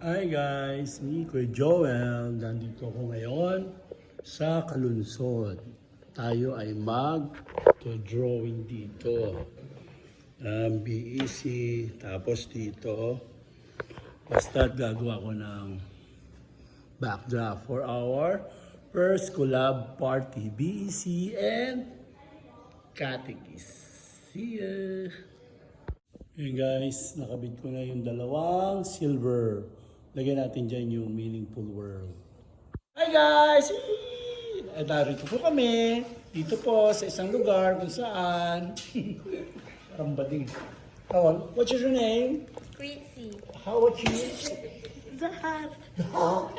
Hi guys, ni Kuya Joel. Nandito ako ngayon sa Kalunsod. Tayo ay mag-drawing dito. BEC, tapos dito. Basta gagawa ko ng backdraft for our first collab party. BEC and Catechist. See ya! Hey guys, nakabit ko na yung dalawang silver. Lagyan natin dyan yung meaningful world. Hi guys! Narito po kami. Dito po sa isang lugar kung saan. Parang bading. What's your name? Quincy. How about you? Zahar.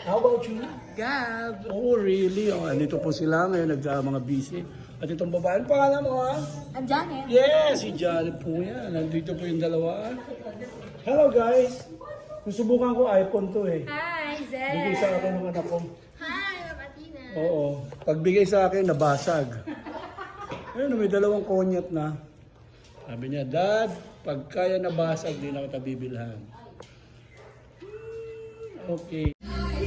How about you? Gab. Oh really? Andito po sila ngayon mga busy. At itong babae, ano pangalan mo ha? Ang Janet. Yes, si Janet po yan. Nandito po yung dalawa. Hello guys! Susubukan ko iPhone to eh. Hi, Zed. Bigay sa akin ng anak ko. Hi, Mamatina. Oo. Pagbigay sa akin, nabasag. Ayun, may dalawang konyat na. Sabi niya, Dad, pag kaya nabasag, di na kita bibilhan. Okay.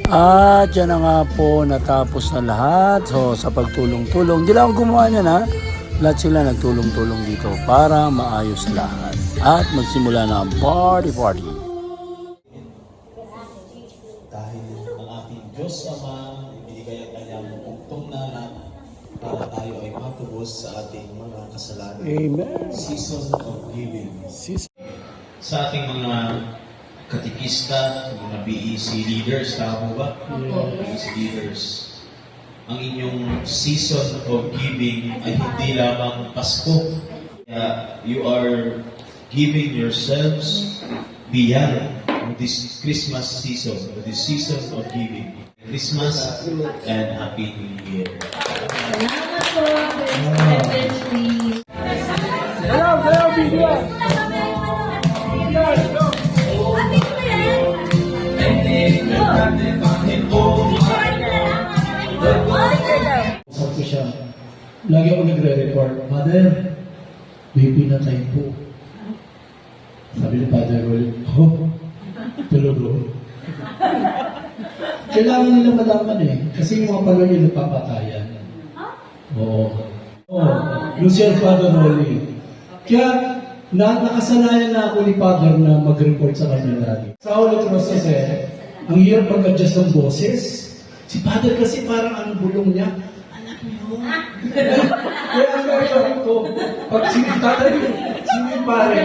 At yan na nga po, natapos na lahat. So, sa pagtulong-tulong, di lang ako gumawa niyan ha. Lahat sila nagtulong-tulong dito para maayos lahat. At magsimula na ang party. Dahil ang ating Diyos Ama, ibinigay ang kanyang bugtong na anak para tayo ay matubos sa ating mga kasalanan. Amen. Season of Giving. Sa ating mga katikista, mga BEC leaders, tama po ba? BEC leaders. Ang inyong season of giving ay hindi lamang Pasko. You are giving yourselves beyond this Christmas season, this season of giving. Christmas and Happy New Year. Salamat po. Hello, video. Sabi siya, lagi ako nagre-report, Father, may pinatay po. Sabi ni Father Roll, tulog. Kailangan nila malaman eh, kasi yung mga pamilya nagpapatayan. Oo. Lucian Father Rolly. Kaya, nakasanayan na ako ni Father na mag-report sa kanya lagi. Sa ulit process ang hirap mag-adjust ng boses. Si Father kasi parang ang bulong niya, anak niyo. Kaya ang gagawin ko, pag Tatay, sino yung pare?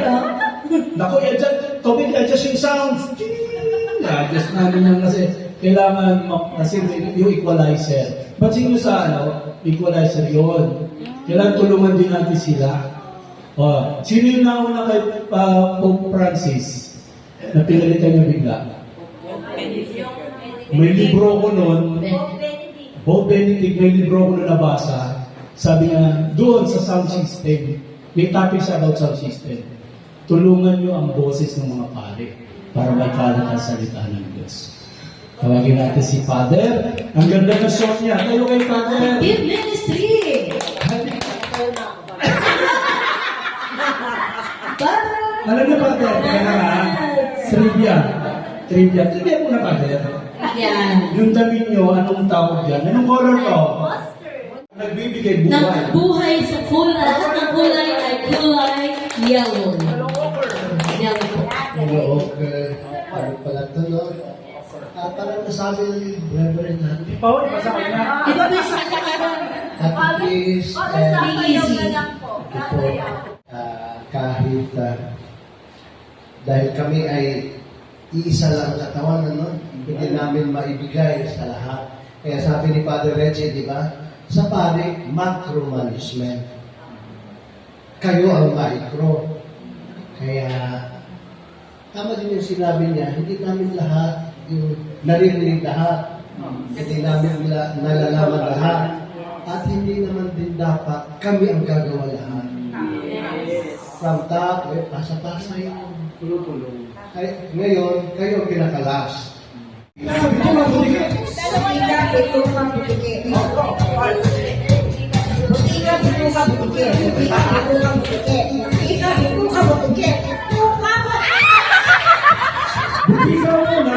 Naku, i-adjust yung sounds. I-adjust namin yan kasi kailangan kasi yung equalizer. Pansin nyo sa equalizer yun. Kailangan tulungan din natin sila. Sino yung nauna kay Pope Francis na pinalitan niya bigla? May libro ko noon, Pope Benedict, may libro ko noon nabasa. Sabi niya, doon sa sound system, may topics about sound system. Tulungan niyo ang boses ng mga pare para may kalat ang salita ng Diyos. Tawagin natin si Father. Ang ganda ng song niya. Tayo kay Father. Give ministry! Alam niyo, Father, kaya nga, trivia mo na, Father. Yan. Yung damit niyo, anong tawag yan? Anong color to? Nagbibigay buhay. Buhay sa kulay. Lahat ng kulay ay kulay yellow. Yellow po. Okay. Ano pala ito, no? Parang nasabi ng Reverend natin. Paul, basa ka na. Ito ba sa kanya? Catechist and Easy. kahit dahil kami ay iisa lang ang katawan, ano? Hindi namin maibigay sa lahat. Kaya sabi ni Father Reggie, di ba? Sa pare, macro-management. Kayo ang micro. Kaya, tama din yung sinabi niya, hindi namin lahat, yung naririnig lahat, hindi namin nalalaman lahat, at hindi naman din dapat kami ang gagawa lahat. From top, pasa-pasa yun. Tulong-tulong. Ngayon, kayo ang pinakalas. Ikaw muna.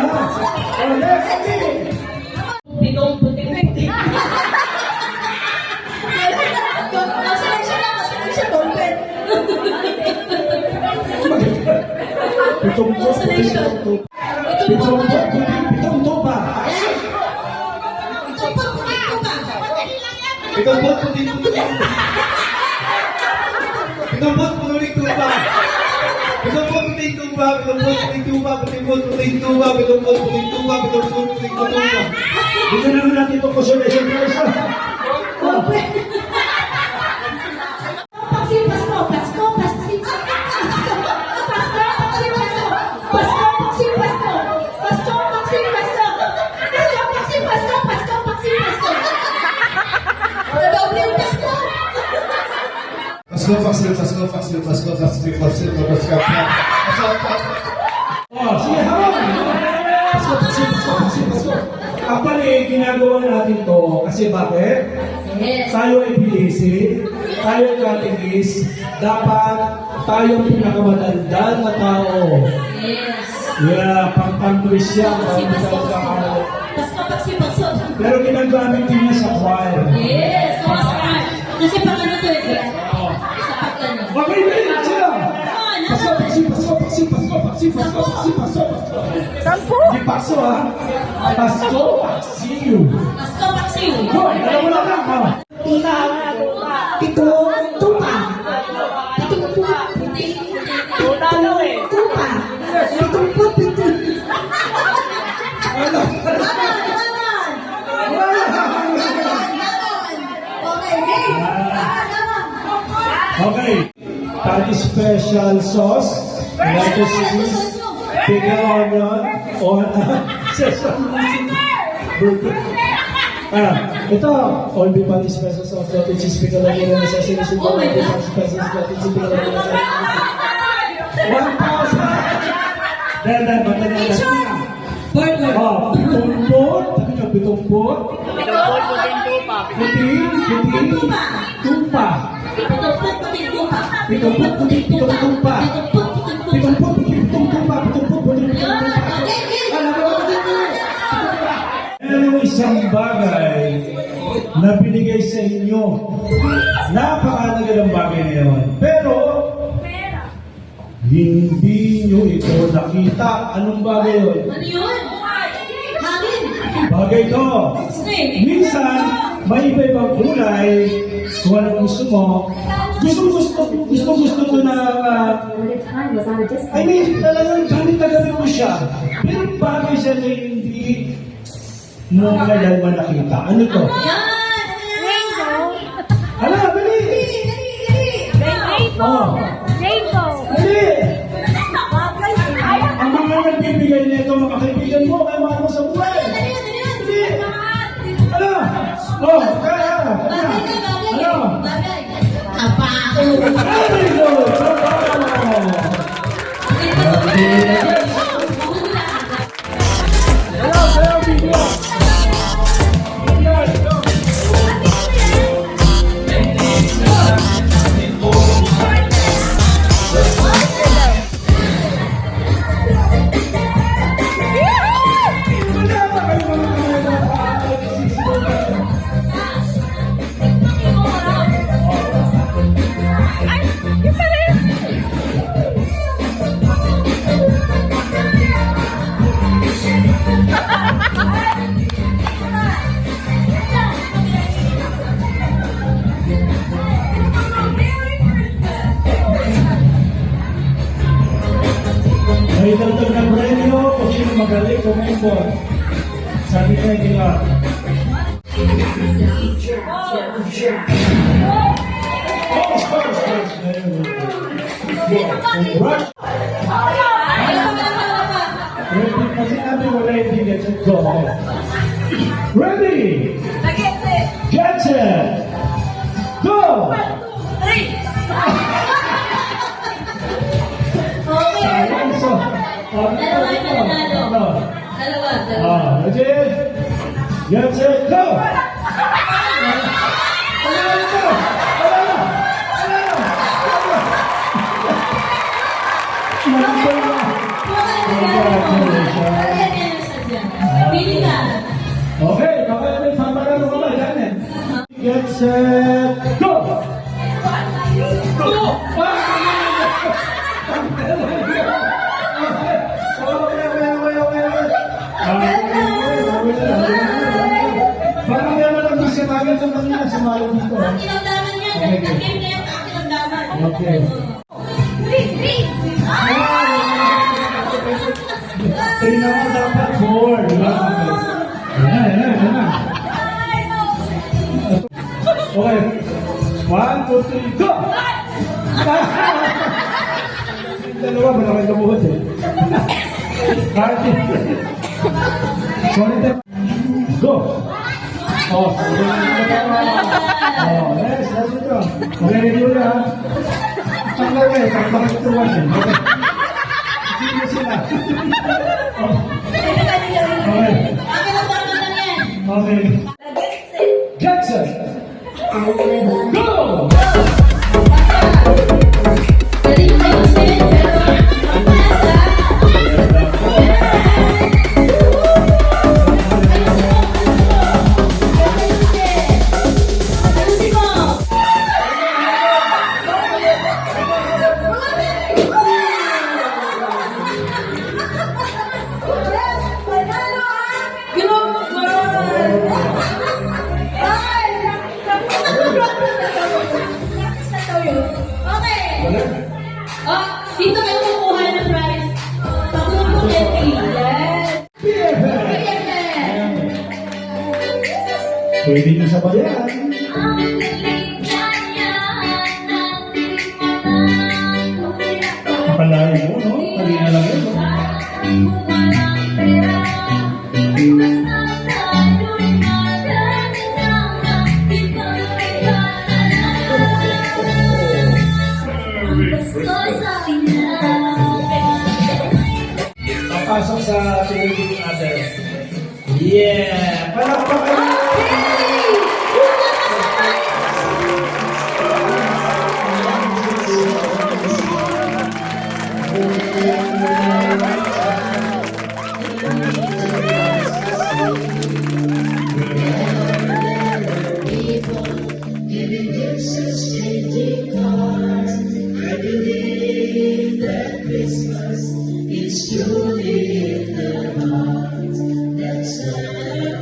Pitong tupa. Pitumpot puting tupa. Pitumpot puting tupa. Pitumpot puting tupa. Pitumpot puting tupa. Pitumpot puting tupa. Pitumpot puting tupa. Pitumpot puting tupa. Hindi naman natin ito consolation prize. Pasko. Oh, sige, hawak. Pasko. Actually, ginagawa natin to kasi bakit? Yes. Tayo ay PAC, tayo ay katigis, dapat tayo ang pinakamadaldal na tao. Yes. Yeah, pang-twist yan, pang-twist. Pasko. Pero ginagamit din niya sa choir. Yes. Oh, smart. Kasi pang ano to eh. Sa pagkano. Okay, wait, sila. Pasko. Sampu. Di paso ha. Pasko, paksiyo. Paksiw. Hoy, alam mo na lang ha. Okay. Party special sauce, lettuce cheese, bigger onion, sesame burger. Ito, all beef party special sauce, lettuce cheese, bigger onion, sesame seed, all beef party special sauce, lettuce cheese, bigger onion, 1,000! Dan, bata na. Burger. Oh, pitumpot. Sabi niyo, pitumpot. Puting tupa. Pitumpot, puting tumpa. Pitumpot, puting tumpa. Ano isang bagay na binigay sa inyo? Napakalaga ng bagay na yun. Pero, hindi nyo ito nakita. Anong bagay yun? Ano yun? Hangin. Bagay ito. Snake. Minsan, may iba-ibang kulay. Kung anong gusto mo. Gusto ko na I mean, talagang gamit na gamit mo siya. Pero bagay siya na hindi mo kailanman nakita. Ano to? Yan. Rainbow. Hala, dali! Oh, Rainbow. dali! Ang mga nagbibigay nito, mga kaibigan mo, kaya mga mo sa buhay. Dali! Ano? Oh, kaya! Ano? Very good! Hello, video! Yes, go! May dagdag na premyo kung sino magaling kumembor. Sabi niya nila. Oh, of course. Rush. Ready? Kasi natin wala hindi get it. Go ahead. Ready? Get set. Go! Sayang, so. Dalawa yung mananalo. Dalawa. Ready? Get set. Go! Okay, kapag may paparalo ka ba, ganyan. Get set, go! Go! sumali dito. Ang kinamdaman niya, Okay. ang game na yan, ang kinamdaman. Okay. Three naman dapat, 4. Diba? Ayan na. Okay. 1, 2, 3, go! Dalawa, malaki kabuhot eh. Kahit sorry, go! Oh, yes, that's it. Okay, ready mo na ha? Tanggal kayo, kahit makikituwan eh. Okay. Sige sila. Oh. Okay. Ang kinamdaman na yan. Okay. Get set. Go! Pwede nyo kayo usin, pero ang pasa. Ayusin mo. Okay. Oh, dito kayo kukuha ng prize. Pagulong mo, Betty. Yes. PFF! Pwede nyo sabayan. Kapalain mo, no? Kanina lang yun, no? Papasok sa significant other. Yeah! Palakpakan!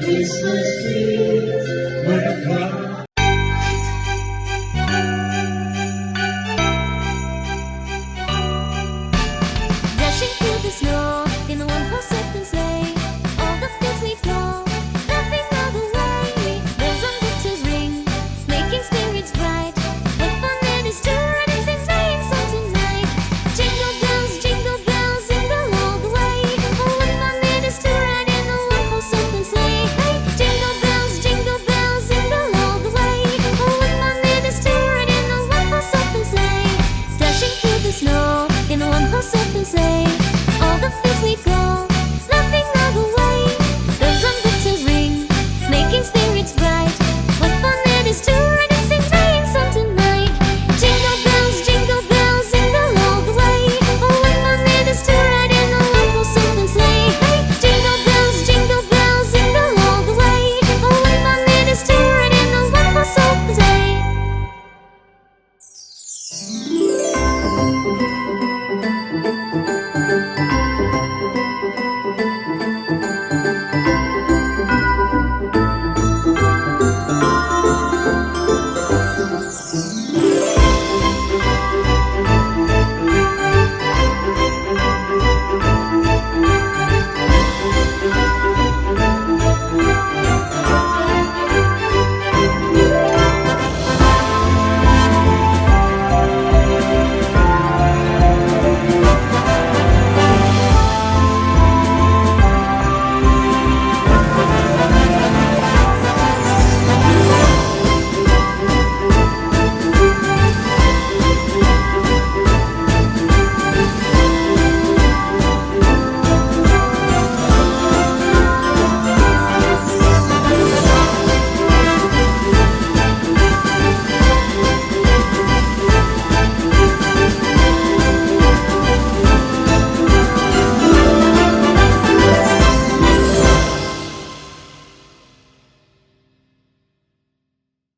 Christmas tree.